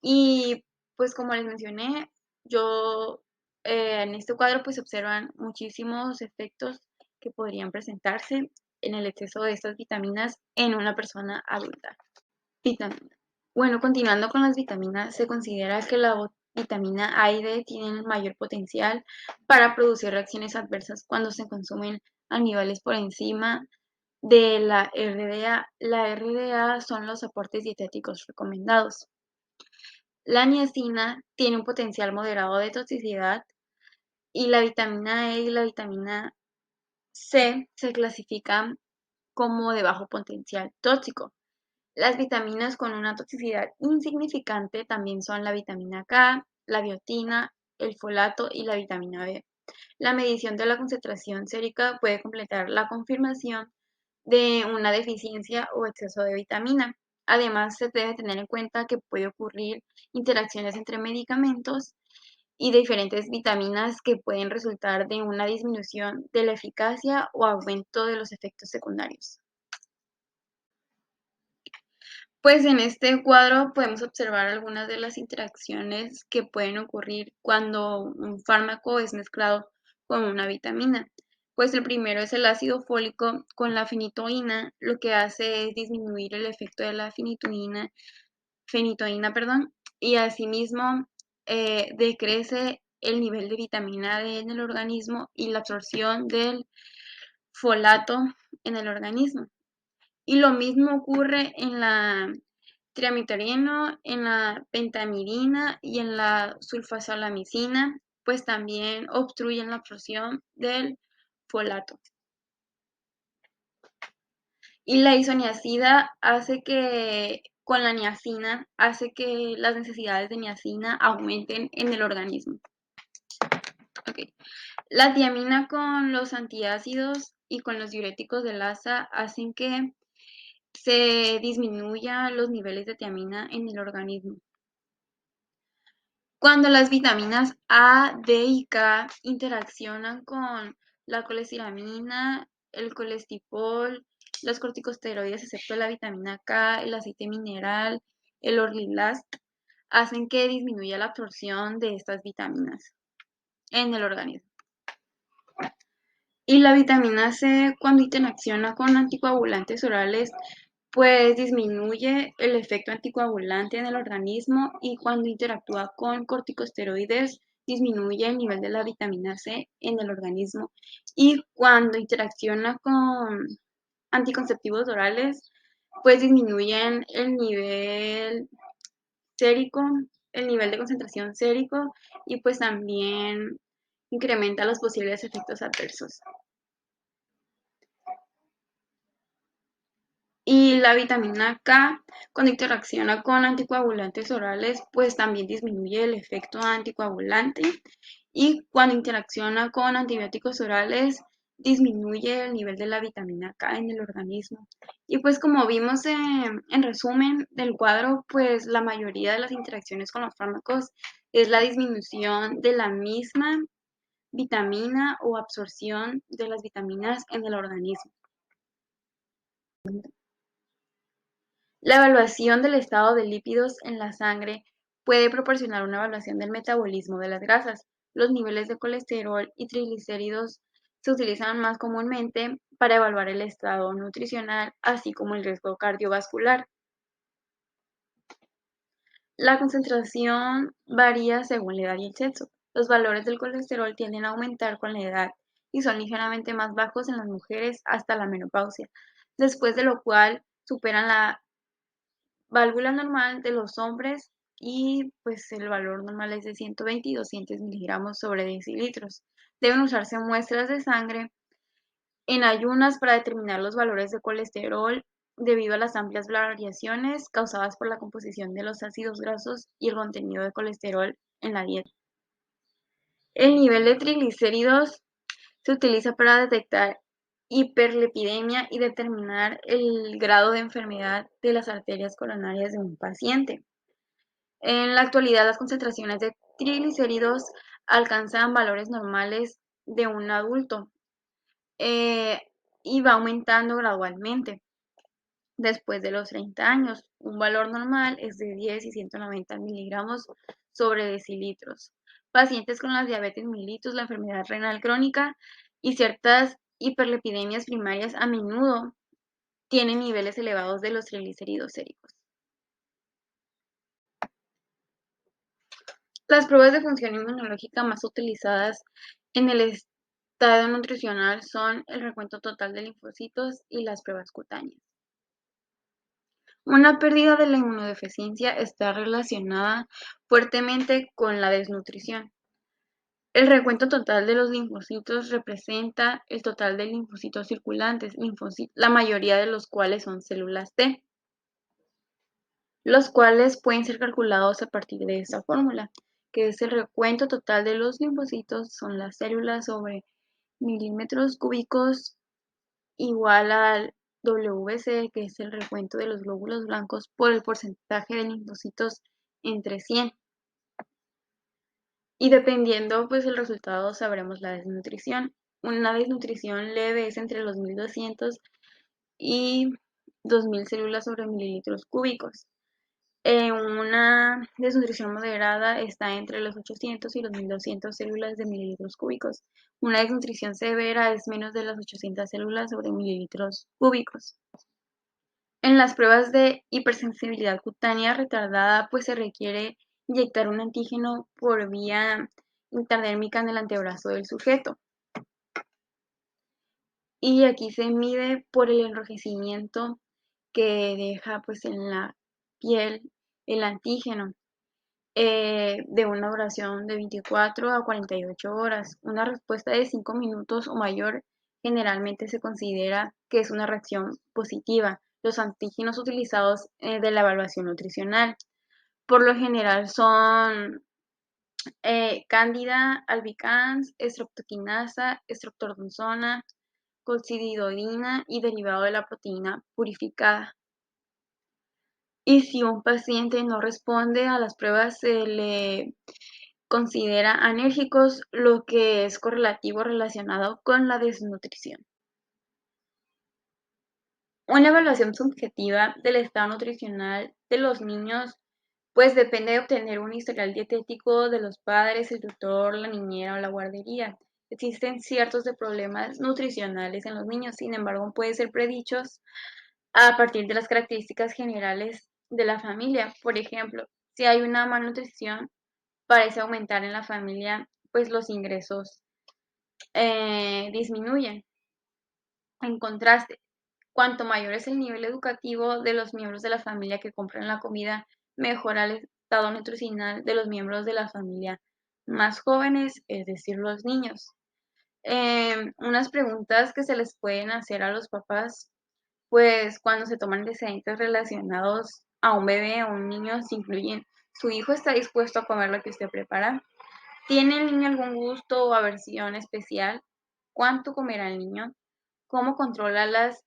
Y pues como les mencioné, yo en este cuadro pues se observan muchísimos efectos que podrían presentarse en el exceso de estas vitaminas en una persona adulta. Vitamina. Bueno, continuando con las vitaminas, se considera que la vitamina A y D tienen mayor potencial para producir reacciones adversas cuando se consumen a niveles por encima de la RDA. La RDA son los aportes dietéticos recomendados. La niacina tiene un potencial moderado de toxicidad, y la vitamina E y la vitamina C se clasifican como de bajo potencial tóxico. Las vitaminas con una toxicidad insignificante también son la vitamina K, la biotina, el folato y la vitamina B. La medición de la concentración sérica puede completar la confirmación de una deficiencia o exceso de vitamina. Además, se debe tener en cuenta que puede ocurrir interacciones entre medicamentos y diferentes vitaminas que pueden resultar de una disminución de la eficacia o aumento de los efectos secundarios. Pues en este cuadro podemos observar algunas de las interacciones que pueden ocurrir cuando un fármaco es mezclado con una vitamina. Pues el primero es el ácido fólico con la fenitoína. Lo que hace es disminuir el efecto de la fenitoína, perdón, y asimismo decrece el nivel de vitamina D en el organismo y la absorción del folato en el organismo. Y lo mismo ocurre en la triamcinolona, en la pentamidina y en la sulfasalamicina, pues también obstruyen la absorción del folato. Y la isoniazida hace que, con la niacina, hace que las necesidades de niacina aumenten en el organismo. Okay. La tiamina con los antiácidos y con los diuréticos de Lassa hacen que se disminuyan los niveles de tiamina en el organismo. Cuando las vitaminas A, D y K interaccionan con la colestiramina, el colesterol, los corticosteroides, excepto la vitamina K, el aceite mineral, el orlilast, hacen que disminuya la absorción de estas vitaminas en el organismo. Y la vitamina C, cuando interacciona con anticoagulantes orales, pues disminuye el efecto anticoagulante en el organismo, y cuando interactúa con corticosteroides disminuye el nivel de la vitamina C en el organismo, y cuando interacciona con anticonceptivos orales pues disminuyen el nivel sérico, el nivel de concentración sérico, y pues también incrementa los posibles efectos adversos. Y la vitamina K, cuando interacciona con anticoagulantes orales, pues también disminuye el efecto anticoagulante, y cuando interacciona con antibióticos orales, disminuye el nivel de la vitamina K en el organismo. Y pues como vimos en resumen del cuadro, pues la mayoría de las interacciones con los fármacos es la disminución de la misma vitamina o absorción de las vitaminas en el organismo. La evaluación del estado de lípidos en la sangre puede proporcionar una evaluación del metabolismo de las grasas. Los niveles de colesterol y triglicéridos se utilizan más comúnmente para evaluar el estado nutricional, así como el riesgo cardiovascular. La concentración varía según la edad y el sexo. Los valores del colesterol tienden a aumentar con la edad y son ligeramente más bajos en las mujeres hasta la menopausia, después de lo cual superan la válvula normal de los hombres y pues el valor normal es de 120 y 200 miligramos sobre decilitros. Deben usarse muestras de sangre en ayunas para determinar los valores de colesterol debido a las amplias variaciones causadas por la composición de los ácidos grasos y el contenido de colesterol en la dieta. El nivel de triglicéridos se utiliza para detectar hiperlipidemia y determinar el grado de enfermedad de las arterias coronarias de un paciente. En la actualidad, las concentraciones de triglicéridos alcanzan valores normales de un adulto y va aumentando gradualmente. Después de los 30 años, un valor normal es de 10 y 190 miligramos sobre decilitros. Pacientes con la diabetes mellitus, la enfermedad renal crónica y ciertas hiperlipidemias primarias a menudo tienen niveles elevados de los triglicéridos séricos. Las pruebas de función inmunológica más utilizadas en el estado nutricional son el recuento total de linfocitos y las pruebas cutáneas. Una pérdida de la inmunodeficiencia está relacionada fuertemente con la desnutrición. El recuento total de los linfocitos representa el total de linfocitos circulantes, la mayoría de los cuales son células T, los cuales pueden ser calculados a partir de esta fórmula, que es el recuento total de los linfocitos, son las células sobre milímetros cúbicos igual al WC, que es el recuento de los glóbulos blancos por el porcentaje de linfocitos entre 100. Y dependiendo pues el resultado sabremos la desnutrición. Una desnutrición leve es entre los 1200 y 2000 células sobre mililitros cúbicos. Una desnutrición moderada está entre los 800 y los 1200 células de mililitros cúbicos. Una desnutrición severa es menos de las 800 células sobre mililitros cúbicos. En las pruebas de hipersensibilidad cutánea retardada, pues se requiere inyectar un antígeno por vía intradérmica en el antebrazo del sujeto. Y aquí se mide por el enrojecimiento que deja pues en la piel el antígeno de una duración de 24 a 48 horas. Una respuesta de 5 minutos o mayor generalmente se considera que es una reacción positiva. Los antígenos utilizados de la evaluación nutricional por lo general son Cándida albicans, streptokinasa, streptozona, coccidioidina y derivado de la proteína purificada. Y si un paciente no responde a las pruebas, se le considera anérgicos, lo que es correlativo relacionado con la desnutrición. Una evaluación subjetiva del estado nutricional de los niños pues depende de obtener un historial dietético de los padres, el tutor, la niñera o la guardería. Existen ciertos de problemas nutricionales en los niños, sin embargo, pueden ser predichos a partir de las características generales de la familia. Por ejemplo, si hay una malnutrición, parece aumentar en la familia, pues los ingresos disminuyen. En contraste, cuanto mayor es el nivel educativo de los miembros de la familia que compran la comida, mejora el estado nutricional de los miembros de la familia más jóvenes, es decir, los niños. Unas preguntas que se les pueden hacer a los papás, pues cuando se toman antecedentes relacionados a un bebé o un niño, se incluyen: ¿su hijo está dispuesto a comer lo que usted prepara? ¿Tiene el niño algún gusto o aversión especial? ¿Cuánto comerá el niño? ¿Cómo controla las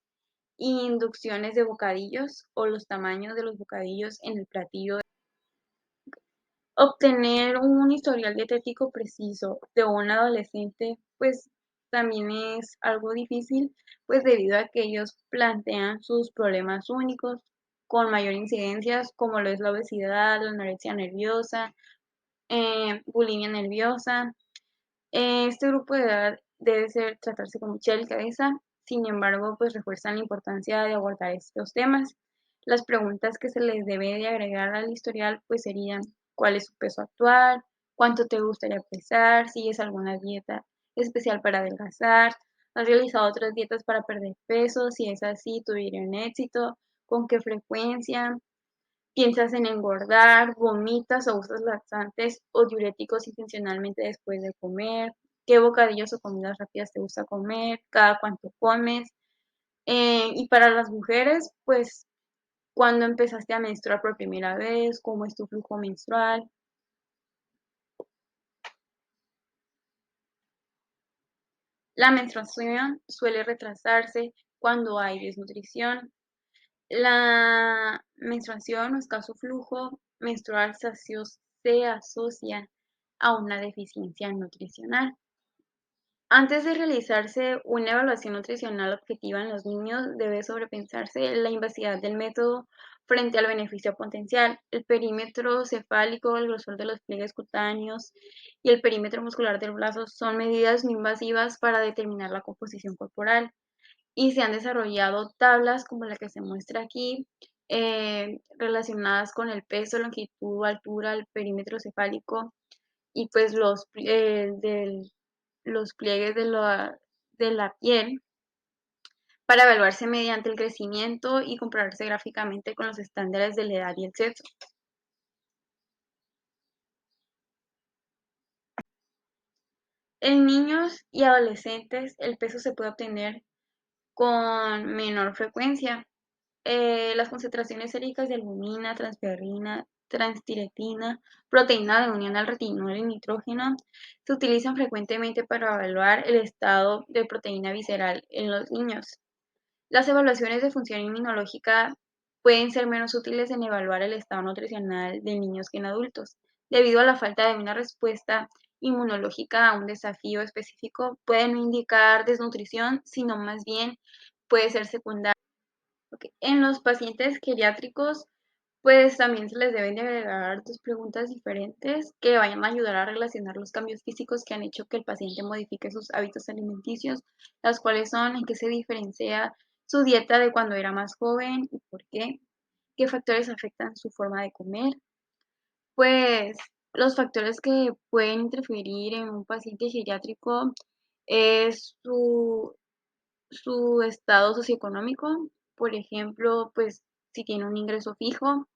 inducciones de bocadillos o los tamaños de los bocadillos en el platillo? Obtener un historial dietético preciso de un adolescente, pues también es algo difícil, pues debido a que ellos plantean sus problemas únicos con mayor incidencia, como lo es la obesidad, la anorexia nerviosa, bulimia nerviosa. Este grupo de edad debe tratarse con mucha delicadeza, sin embargo, pues refuerzan la importancia de abordar estos temas. Las preguntas que se les debe de agregar al historial pues serían: ¿cuál es su peso actual? ¿Cuánto te gustaría pesar? ¿Sigues alguna dieta especial para adelgazar? ¿Has realizado otras dietas para perder peso? Si es así, ¿tuvieron éxito? ¿Con qué frecuencia? piensas en engordar, vomitas o usas laxantes o diuréticos intencionalmente después de comer, qué bocadillos o comidas rápidas te gusta comer, cada cuánto comes. Y para las mujeres, pues, ¿cuándo empezaste a menstruar por primera vez? ¿Cómo es tu flujo menstrual? La menstruación suele retrasarse cuando hay desnutrición. La menstruación o escaso flujo menstrual se asocia a una deficiencia nutricional. Antes de realizarse una evaluación nutricional objetiva en los niños, debe sobrepensarse la invasividad del método frente al beneficio potencial. El perímetro cefálico, el grosor de los pliegues cutáneos y el perímetro muscular del brazo son medidas no invasivas para determinar la composición corporal. Y se han desarrollado tablas como la que se muestra aquí, relacionadas con el peso, longitud, altura, el perímetro cefálico y pues los pliegues de la piel para evaluarse mediante el crecimiento y compararse gráficamente con los estándares de la edad y el sexo. En niños y adolescentes el peso se puede obtener con menor frecuencia. Las concentraciones séricas de albumina, transferrina, transtiretina, proteína de unión al retinol y nitrógeno se utilizan frecuentemente para evaluar el estado de proteína visceral en los niños. Las evaluaciones de función inmunológica pueden ser menos útiles en evaluar el estado nutricional de niños que en adultos. Debido a la falta de una respuesta inmunológica a un desafío específico, puede no indicar desnutrición, sino más bien puede ser secundaria. En los pacientes geriátricos, pues también se les deben de agregar dos preguntas diferentes que vayan a ayudar a relacionar los cambios físicos que han hecho que el paciente modifique sus hábitos alimenticios, las cuales son en qué se diferencia su dieta de cuando era más joven y por qué factores afectan su forma de comer. Pues los factores que pueden interferir en un paciente geriátrico es su estado socioeconómico, por ejemplo, pues si tiene un ingreso fijo,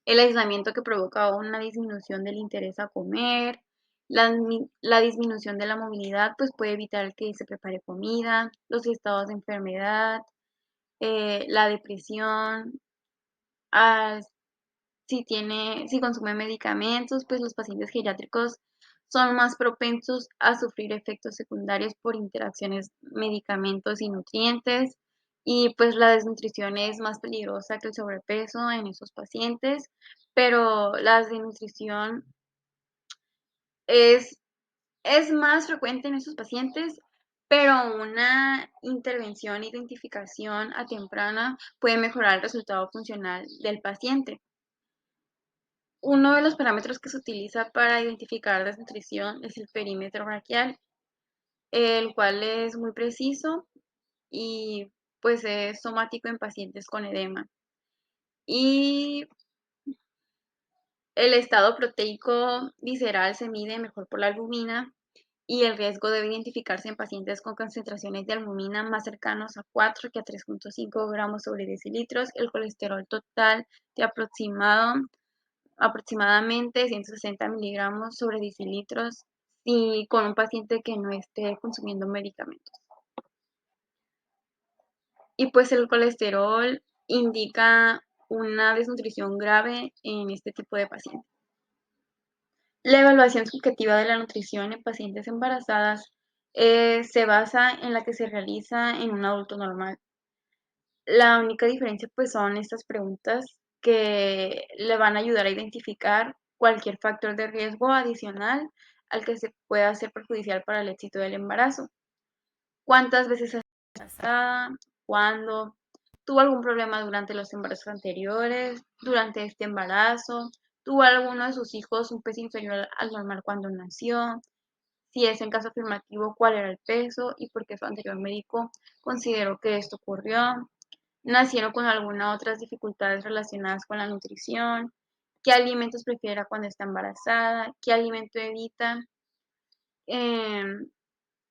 el aislamiento que provoca una disminución del interés a comer, la disminución de la movilidad, pues puede evitar que se prepare comida, los estados de enfermedad, la depresión, ah, si consume medicamentos, pues los pacientes geriátricos son más propensos a sufrir efectos secundarios por interacciones medicamentos y nutrientes. Y pues la desnutrición es más peligrosa que el sobrepeso en esos pacientes, pero la desnutrición es, es más frecuente en esos pacientes, pero una intervención, identificación a temprana puede mejorar el resultado funcional del paciente. Uno de los parámetros que se utiliza para identificar desnutrición es el perímetro braquial, el cual es muy preciso y pues es somático en pacientes con edema. Y el estado proteico visceral se mide mejor por la albumina y el riesgo debe identificarse en pacientes con concentraciones de albumina más cercanos a 4 que a 3.5 gramos sobre decilitros, el colesterol total de aproximadamente 160 miligramos sobre decilitros y con un paciente que no esté consumiendo medicamentos. Y pues el colesterol indica una desnutrición grave en este tipo de pacientes. La evaluación subjetiva de la nutrición en pacientes embarazadas se basa en la que se realiza en un adulto normal. La única diferencia pues son estas preguntas que le van a ayudar a identificar cualquier factor de riesgo adicional al que se pueda ser perjudicial para el éxito del embarazo. ¿Cuántas veces ha sido embarazada? ¿Cuándo? ¿Tuvo algún problema durante los embarazos anteriores? ¿Durante este embarazo? ¿Tuvo alguno de sus hijos un peso inferior al normal cuando nació? Si es en caso afirmativo, ¿cuál era el peso y por qué su anterior médico consideró que esto ocurrió? ¿Nacieron con alguna otras dificultades relacionadas con la nutrición? ¿Qué alimentos prefiere cuando está embarazada? ¿Qué alimento evita? Em,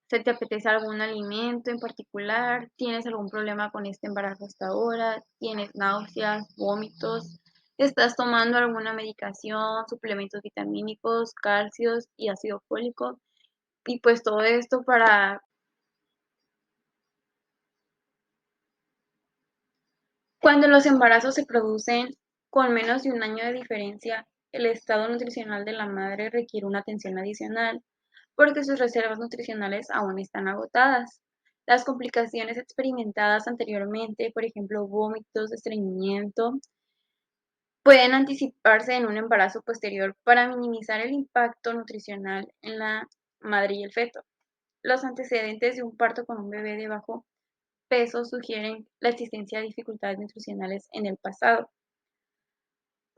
¿Se te apetece algún alimento en particular? ¿Tienes algún problema con este embarazo hasta ahora? ¿Tienes náuseas, vómitos? ¿Estás tomando alguna medicación, suplementos vitamínicos, calcios y ácido fólico? Y pues todo esto para cuando los embarazos se producen con menos de un año de diferencia, el estado nutricional de la madre requiere una atención adicional porque sus reservas nutricionales aún están agotadas. Las complicaciones experimentadas anteriormente, por ejemplo, vómitos, estreñimiento, pueden anticiparse en un embarazo posterior para minimizar el impacto nutricional en la madre y el feto. Los antecedentes de un parto con un bebé de bajo peso sugieren la existencia de dificultades nutricionales en el pasado.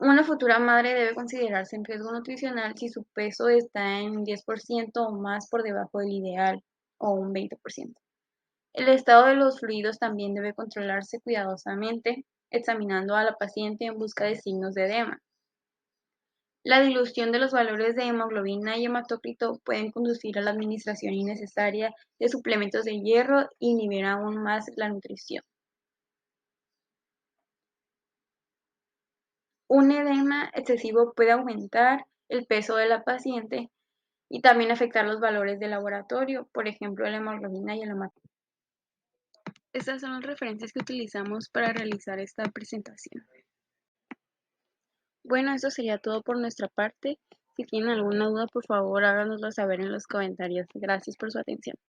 Una futura madre debe considerarse en riesgo nutricional si su peso está en un 10% o más por debajo del ideal, o un 20%. El estado de los fluidos también debe controlarse cuidadosamente, examinando a la paciente en busca de signos de edema. La dilución de los valores de hemoglobina y hematócrito pueden conducir a la administración innecesaria de suplementos de hierro e inhibir aún más la nutrición. Un edema excesivo puede aumentar el peso de la paciente y también afectar los valores de laboratorio, por ejemplo, la hemoglobina y el hematócrito. Estas son las referencias que utilizamos para realizar esta presentación. Bueno, eso sería todo por nuestra parte. Si tienen alguna duda, por favor, háganoslo saber en los comentarios. Gracias por su atención.